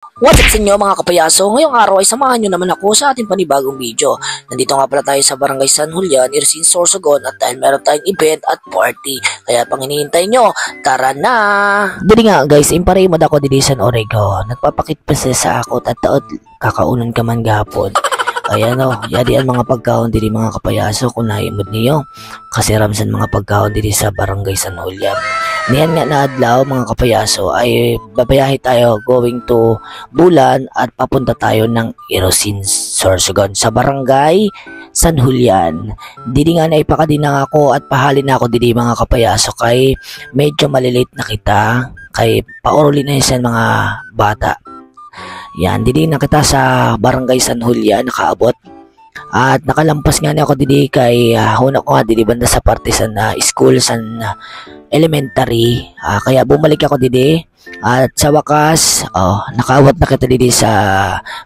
What's up sa inyo mga kapayaso? Ngayong araw ay samahan nyo naman ako sa ating panibagong video. Nandito nga pala tayo sa Barangay San Julian, Irsin, Sorsogon at dahil meron tayong event at party. Kaya pang hinihintay nyo, tara na! Dili nga guys, imparimod ako dili sa Orego. Nagpapakit pa siya sa akot at taot kakaunan ka man gapon. Ayan o, yadi ang mga pagkaon dili mga kapayaso kung naimod niyo. Kasi ramsan mga pagkaon dili sa Barangay San Julian. Niyan nga na adlaw mga kapayaso ay babayahe tayo going to Bulan at papunta tayo ng Irosin, Sorsogon sa Barangay San Julian. Dili nga na ipakadina ako at pahalin na ako dili mga kapayaso kay medyo malilate na kita kay pauruli na yun mga bata. Yan, dili na kita sa Barangay San Julian nakaabot. At nakalampas nga niya ako dili kay huna ko nga dili banda sa parte sa school sa elementary. Kaya bumalik ako dili at sa wakas nakaawat na kita dili sa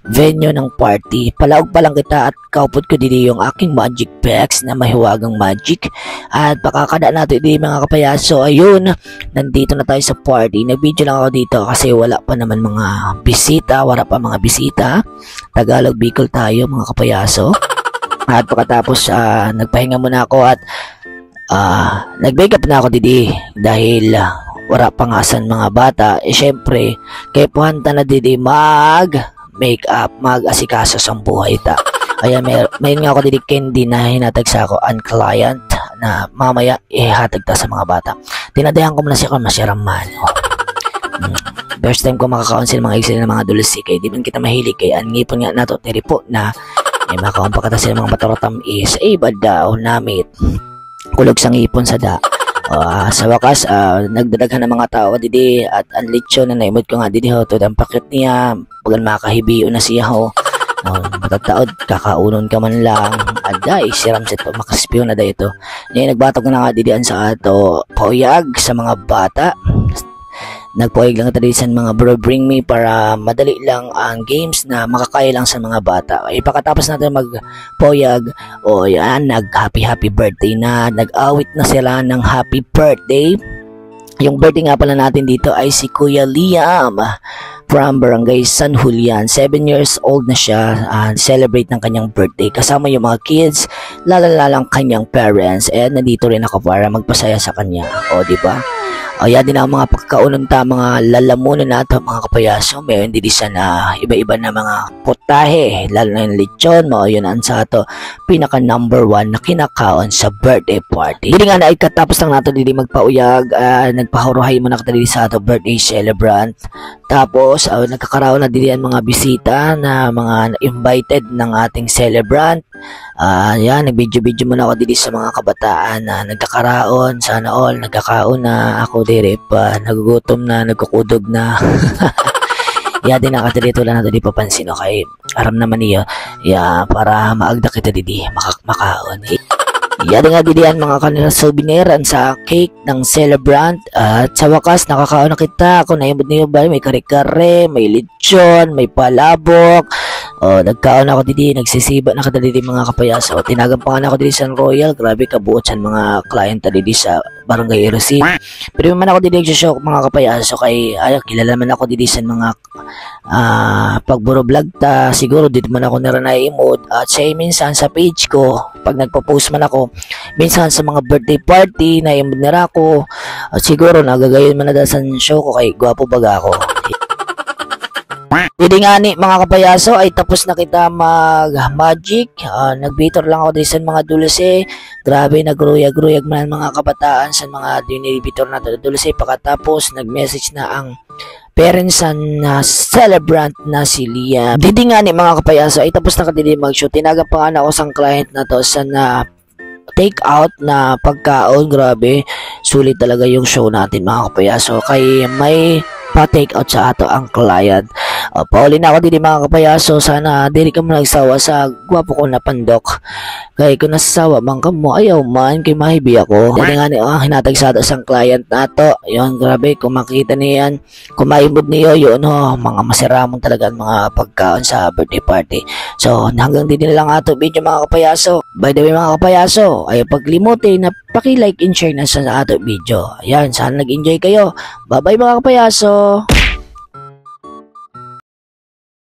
venue ng party. Palaog pa lang kita at kaupod ko dili yung aking magic packs na mahiwagang magic. At pakakada natin dili mga kapayaso. Ayun, nandito na tayo sa party. Nag-video lang ako dito kasi wala pa naman mga bisita. Wala pa mga bisita. Tagalog Bicol tayo mga kapayaso. At pagkatapos nagpahinga muna ako at nag-wake up na ako didi dahil wala pangasan mga bata. Syempre kay puhanta na didi mag make up, mag asikaso sa buhay ta. Kaya may nga ako didi candy na hinatag sa ako ang client na mamaya ihatag ta sa mga bata. Tinadayan ko muna siya kung masyaraman. First time ko makakaon sila mga exil ng mga dulce kay di man kita mahilig kay ang ngipon nga nato tiripo na may makaon pa kata sila mga matorotam is iba daw namit kulog sa ngipon sa da. Sa wakas nagdadaghan ng mga tao didi at ang lechon na naimod ko nga didi ho to ang pakit niya pag makahibiyo na siya ho. Matataod kakaunon ka man lang aday siram sa to makaspiyo na da ito. Nagbatog na nga didi an sa ato pauyag sa mga bata. Nagpuig lang tayo sa mga bro bring me para madali lang ang games na makakaya lang sa mga bata. Ipakatapos natin magpoyag yan, nag happy birthday na, nag-awit na sila ng happy birthday. Yung birthday nga pala natin dito ay si Kuya Liam from Barangay San Julian. 7 years old na siya, celebrate ng kanyang birthday kasama yung mga kids, lalalang kanyang parents, and nandito rin ako para magpasaya sa kanya. Di ba? Yan din ang mga pagkaunon ta, mga lalamunan nato mga kapayaso. Mayroon din sana iba-iba na mga putahe, lalo na yung lechon mo. Yun ang sa ato pinaka number 1 na kinakaon sa birthday party. Hindi nga na ikatapos lang nato dili magpauyag, nagpahuruhay mo na kita dili sa ato birthday celebrant. Tapos nagkakaroon na dili ang mga bisita na mga invited ng ating celebrant. Yan, nag-video muna ako dili sa mga kabataan na nagkakaraon, sana all nagkakaon na ako diri pa, nagugutom na, nagkukudog na. Ya din nakatirito lang nato di papansin kay aram naman niya para maagda kita didi makaon. Yan nga didian mga kanila souveniran sa cake ng celebrant. At sa wakas nakakaon na kita kung naimod niyo ba may kare-kare, may lechon, may palabok. Nagkaon ako didi, nagsisiba na kada didi mga kapayaso. Tinagampangan ako didi sa Royal, grabe kabuot sa mga client didi sa Barangay Irosin. Pero man ako didi nagsishow mga kapayaso kay kilala man ako didi sa mga pagburo vlog ta. Siguro dito man ako naranaimod at say minsan sa page ko pag nagpo-post man ako minsan sa mga birthday party na imod nira ako at siguro nagagayon man na sa show ko kay gwapo baga ako. Hindi nga ni mga kapayaso ay tapos na kita mag magic. Nagbitor lang ako din sa mga dulce. Grabe nagruyag-ruyag man mga kabataan sa mga dinibitor na dulce. Pagkatapos nag-message na ang parents na celebrant na si Liam. Hindi nga ni mga kapayaso ay tapos na kita mag-shoot. Tinagapangan ako sa client na to sa take out na pagkaon. Grabe sulit talaga yung show natin mga kapayaso kay may pa-take out sa ato ang client. Pauli na ako dili mga kapayaso, sana dili ka mo nagsawa sa gwapo ko na pandok. Kay kung nasasawa man ka mo, ayaw man kay mahibi ako. Dili nga ni hinatag sa ato sang client nato. Yun, grabe kung makita niyan, kung maimod niyo yun mga masiramon talaga ang mga pagkaon sa birthday party. So hanggang dito na lang ato video mga kapayaso. By the way mga kapayaso, ay paglimuti na paki-like and share na sa ato video. Ayan, sana nag-enjoy kayo. Bye bye mga kapayaso.